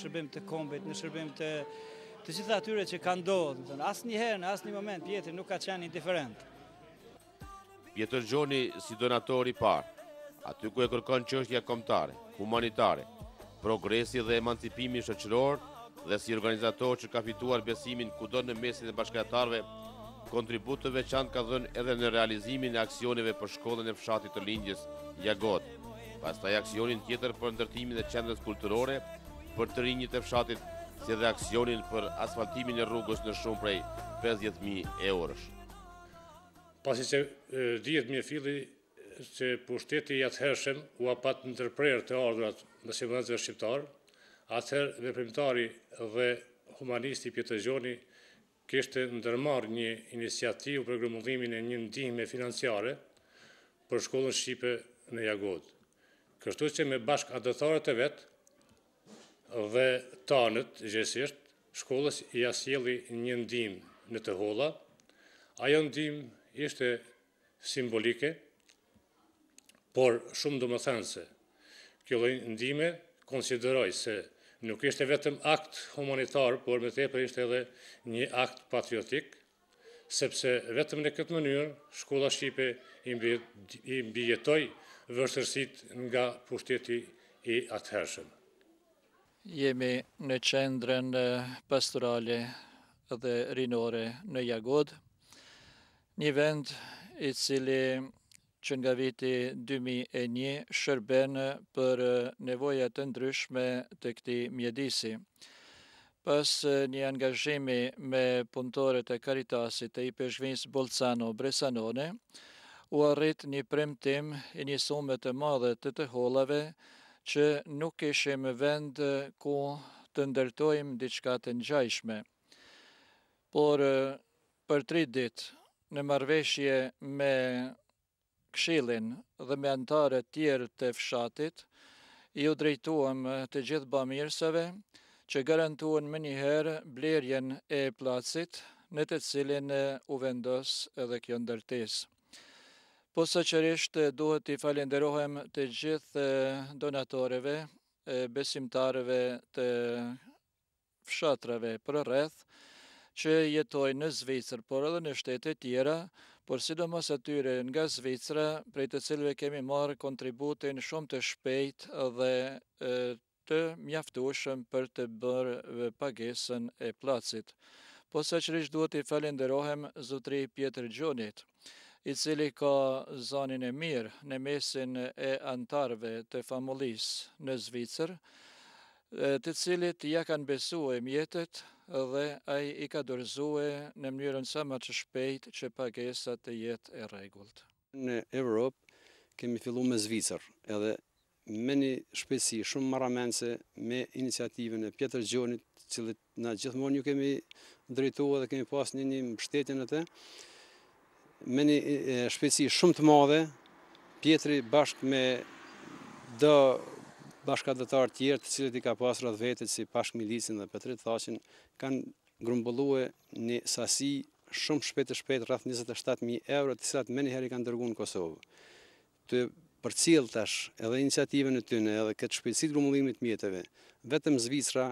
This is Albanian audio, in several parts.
shërbim të kombit, në shërbim të gjitha atyre që kanë ndodhur. Asnjëherë, në asnjë moment Pjetri nuk ka qenë indiferent. Pjetër Gjoni si donator i parë, aty ku e kërkon çështja kombëtare, humanitare, progresi dhe emancipimi shoqëror dhe si organizator që ka fituar besimin kudo në mesin e bashkëtarëve, kontribut të veçantë ka dhënë edhe në realizimin e aksioneve për shkollën e fshatit të Lindjes, Jagot, pastaj aksionin tjetër për ndërtimin e qendrës kulturore për të rinjit e fshatit, si dhe aksionin për asfaltimin e rrugës në shumë prej 50.000 eurosh. Pasi që dihet me filli që pushteti i atëhershëm u apat ndërprerë të ardhurat në siguranzë shqiptar, atëherë veprimtari dhe humanisti Pjetër Gjoni kishte ndërmarrë një iniciativë për grumbullimin e një ndihme financiare për shkollën shqipe në Jagod. Kështu që me bashkëdhëtarët e vet dhe tanët gjithsesi shkollës i sjellli një ndihmë në të holla. Ajo ndihmë ishte simbolike, por shumë domethënëse. Kjo lloj ndihme konsideroj se nuk ishte vetëm akt humanitar, por me tepër ishte edhe një akt patriotik, sepse vetëm në këtë mënyrë shkolla shqipe i mbijetoi vështirësitë nga pushteti i atëhershëm. Jemi në qendrën pastorale dhe rinore në Jagod, një vend i cili që nga viti 2001 shërben për nevojat të ndryshme të këtij mjedisi. Pas një angazhimi me punëtorët e Caritasit të IPSH-s Bolzano Bresanone, u arrit një premtim i një sume të madhe të hollave që nuk kishim vend ku të ndërtojmë diçka të ngjashme. Por për 3 ditë në marrëveshje me Këshillin dhe me anëtarët tjerë të fshatit, ju drejtuam të gjithë bamirësave që garantuan më njëherë blerjen e placit në të cilin u vendos edhe kjo ndërtesë. Posaçërisht duhet i falenderohem të gjithë donatorëve, besimtarëve të fshatrave përreth që jetojnë në Zvicër, por edhe në shtete tjera, por sidomos atyre nga Zvicra, prej të cilëve kemi marrë kontributin shumë të shpejt dhe të mjaftueshëm për të bërë pagesën e placit. Posaçërisht duhet i falenderohem zotëri Pjetër Gjonit, i cili ka zanin e mirë në mesin e antarëve të famullisë në Zvicër, të cilit ja kanë besuar mjetet dhe ai i ka dorëzuar në mënyrën sa më të shpejtë që pagesa të jetë e rregullt. Në Evropë kemi filluar me Zvicër, edhe me një shpejtësi shumë marramendse me iniciativën e Pjetër Gjonit, cilët na gjithmonë ju kemi drejtuar dhe kemi pas një mbështetje në të. Me një shpejtësi shumë të madhe, Pjetri bashkë me do bashkëdhëtar tjerë të cilët i ka pas rreth vetes si Pashk Milicin dhe Petrit Thaqin, kanë grumbulluar një sasi shumë shpejt rreth 27.000 euro, të cilat më njëherë i kanë dërguar në Kosovë. Të përcjell tash edhe iniciativën e tyre edhe këtë shpejtësi të grumbullimit të mjeteve, vetëm Zvicra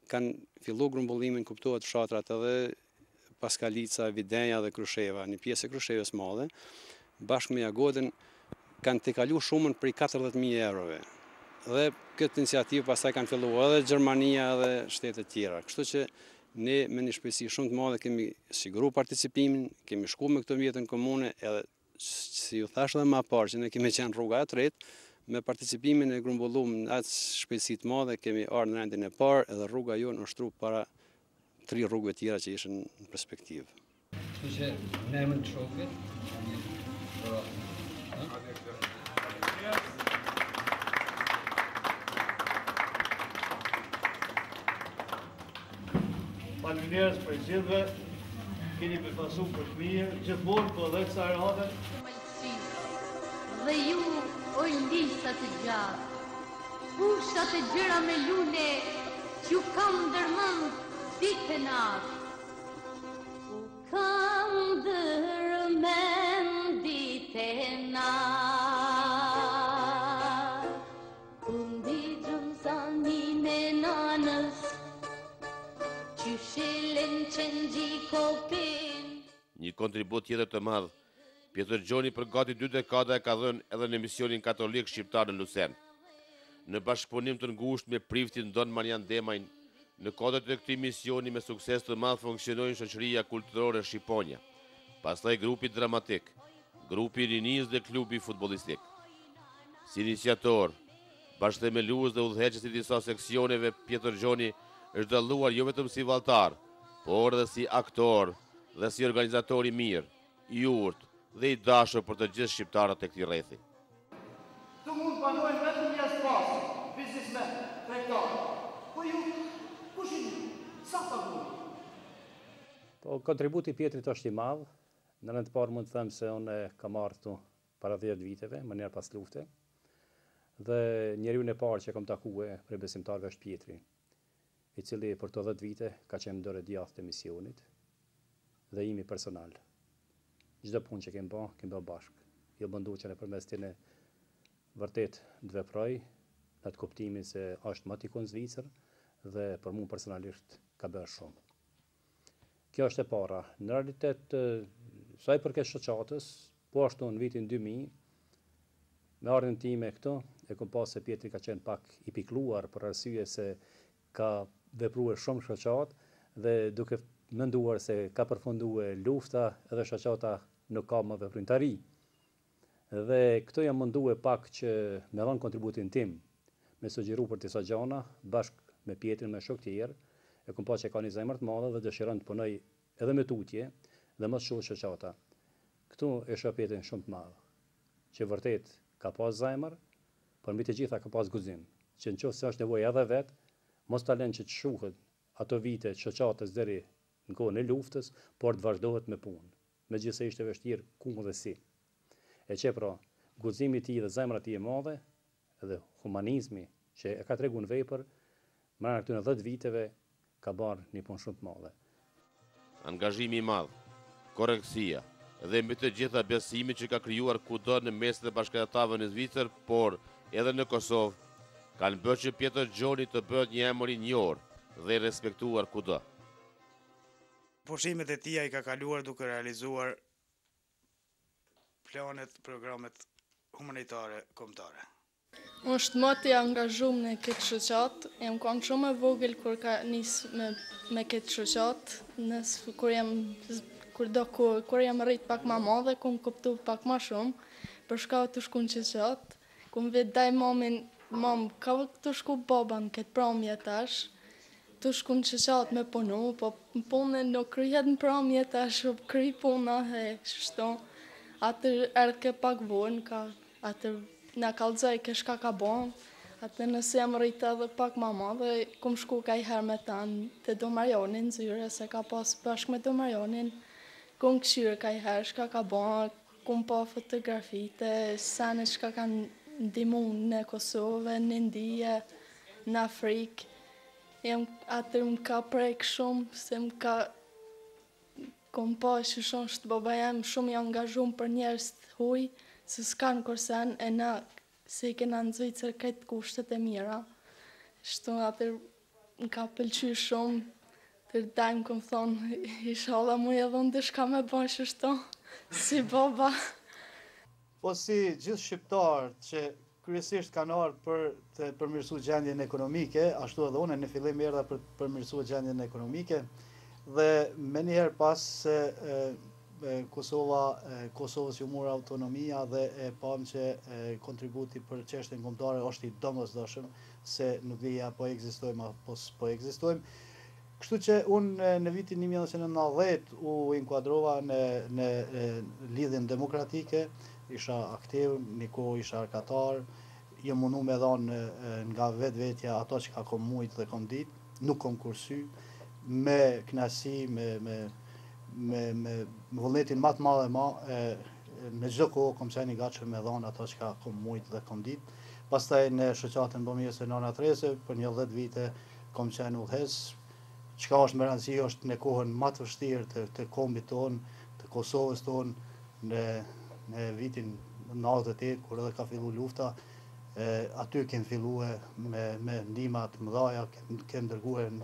kanë filluar grumbullimin, kuptohet fshatrat edhe Paskalica, Videnja dhe Krusheva, një pjesë e Krushevës madhe, bashkë me Jagodën kanë tejkaluar shumën prej 40.000 eurove. Dhe këtë iniciativë pastaj kanë filluar edhe Gjermania dhe shtetet tjera. Kështu që ne me një shpejtësi shumë të madhe kemi siguruar participimin, kemi shkuar me këtë mjetën komune, edhe si ju thash edhe më parë që ne kemi qenë rruga e tretë, me participimin e grumbulluar në atë shpejtësi të madhe kemi ardhur në rendin e parë, edhe rruga jonë është ushtruar para 3 rrugëve tjera që ishin në perspektivë. Kështu që ne më të shokët, Faleminderit për gjithëve, keni përfaqësuar për të mirë, gjithmonë po dhe kësaj rrade. Dhe ju, o lisa të gjatë, fushat e gjëra me lule, që kam ndërmend ditë e natë. U kam ndërmend ditë e natë. Unë di gjëmë sa një me nanës Një kontribut tjetër të madh, Pjetër Gjoni për gati 2 dekada e ka dhënë edhe në misionin katolik shqiptar në Lusen. Në bashkëpunim të ngushtë me priftin Don Marian Demajn, në kodër të këtij misioni me sukses të madh funksionojnë shoqëria kulturore Shqiponia, pastaj grupi dramatik, grupi rinis dhe klubi futbollistik. Si iniciator, bashkëthemelues dhe udhëheqës i disa seksioneve, Pjetër Gjoni është dalluar jo vetëm si valltar, por edhe si aktor dhe si organizator i mirë, i urtë dhe i dashur për të gjithë shqiptarët e këtij rrethi. Të mund banojnë vetëm një spasë, biznismen, tregtar. Po ju, kush i një? Sa paguajnë? Po, kontributi Pjetrit është i madh. Në rend të parë mund të them se unë kam marrë këtu para 10 viteve, më njëherë pas lufte. Dhe njeriu e parë që kam takuar prej besimtarëve është Pjetri, i cili për të 10 vite ka qenë dorë e djathtë e misionit dhe imi personal. Çdo punë që kem bë bashkë. Jo bëndu që nëpërmes tine vërtet të veproj në të kuptimin se është më tikun Zvicër dhe për mua personalisht ka bërë shumë. Kjo është e para. Në realitet, sa i përket shoqatës, po ashtu në vitin 2000, me ardhin time këtu, e kom pas se Pjetri ka qenë pak i pikluar për arsye se ka vepruar shumë shoqat dhe duke menduar se ka përfunduar lufta edhe shoqata nuk ka më veprimtari. Dhe këto jam munduar pak që me dhënë kontributin tim, me sugjeru për disa gjana, bashkë me Pjetrin, me shok tjerë, e kom pa që ka një zemër të madhe dhe dëshiron të punoj edhe me tutje dhe më shumë shoqata. Këtu e shoh Pjetrin shumë të madh, që vërtet ka pas zemër, por mbi të gjitha ka pas guzim, që nëse është nevojë edhe vet, mos ta lënë që të shuhet ato vite të shoqatës deri në kohën e luftës, por të vazhdohet me punë. Megjithëse ishte vështirë ku dhe si. E që pra, guzimi i tij dhe zemra e tij e madhe, edhe humanizmi që e ka treguar në vepër, mëna këtyre 10 viteve ka bërë një punë shumë të madhe. Angazhimi i madh, korrektësia dhe mbi të gjitha besimi që ka krijuar kudo në mesin e bashkëtarëve në Zvicër, por edhe në Kosovë, kanë bërë që Pjetër Gjoni të bëhet një emër i njohur dhe i respektuar kudo. Pushimet e tija i ka kaluar duke realizuar planet, programet humanitare kombëtare. Është më të angazhuar në këtë shoqat, jam qenë shumë e vogël kur ka nis me këtë shoqat, kur jam rrit pak më madhe, kum kuptu pak më shumë, për shkak të shkuën shoqat, kum vetë daj mam ka të shku baba në këtë pramje tash, të shku në shoqat me punu, po punën nuk kryhet në pramje tash, kry puna e shto, atër erdhke pak vonë, atër na kallëzoj ke shka ka bon, atë nëse jam rritë edhe pak më madhe, kum shku ka i herë me tanë të Do Marionin zyre, se ka pas bashkë me Do Marionin, kum këshyrë ka i herë shka ka bon, kum pa fotografite, sene shka kanë ndimu në Kosovë, në Indije, në Afrikë. Atër më ka prek shumë, se më ka kum pa që shumë shtë baba jam shumë i angazhum për njerës të huj, se s'kanë kursen e na se i kena në Zvicër këtë kushtet e mira. Shtu atër më ka pëlqy shumë, tër dajmë këmë thonë, inshallah mu e dhënë dëshka me bashkë shto, si baba. Po si gjithë shqiptarë që kryesisht kanë ardhur për të përmirësuar gjendjen ekonomike, ashtu edhe unë në fillim erdha për të përmirësuar gjendjen ekonomike dhe menjëherë pas se Kosovës ju mora autonomia dhe e pam që kontributi për çështjen kombëtare është i domosdoshëm, se nuk dija po ekzistojmë apo po ekzistojmë. Kështu që unë në vitin 1990 u inkuadrova në lidhjen demokratike, isha aktiv, një kohë isha arkatar, jë mundu me dhanë nga vetja ato që ka kom mujt dhe kom dit, nuk kom kursy, me knasi, me vullnetin ma të madhe në çdo kohë kom qenë i gatshëm me dhanë ato që ka kom mujt dhe kom dit. Pastaj në shoqatën bëmijës e Nona Trese, për një 10 vite kom qenë udhëhes, çka është më rëndësi është në kohën më të vështirë të kombit tonë, të Kosovës tonë, në vitin 98, kur edhe ka fillu lufta, aty kem filluar me ndihma të mëdha, kem dërguar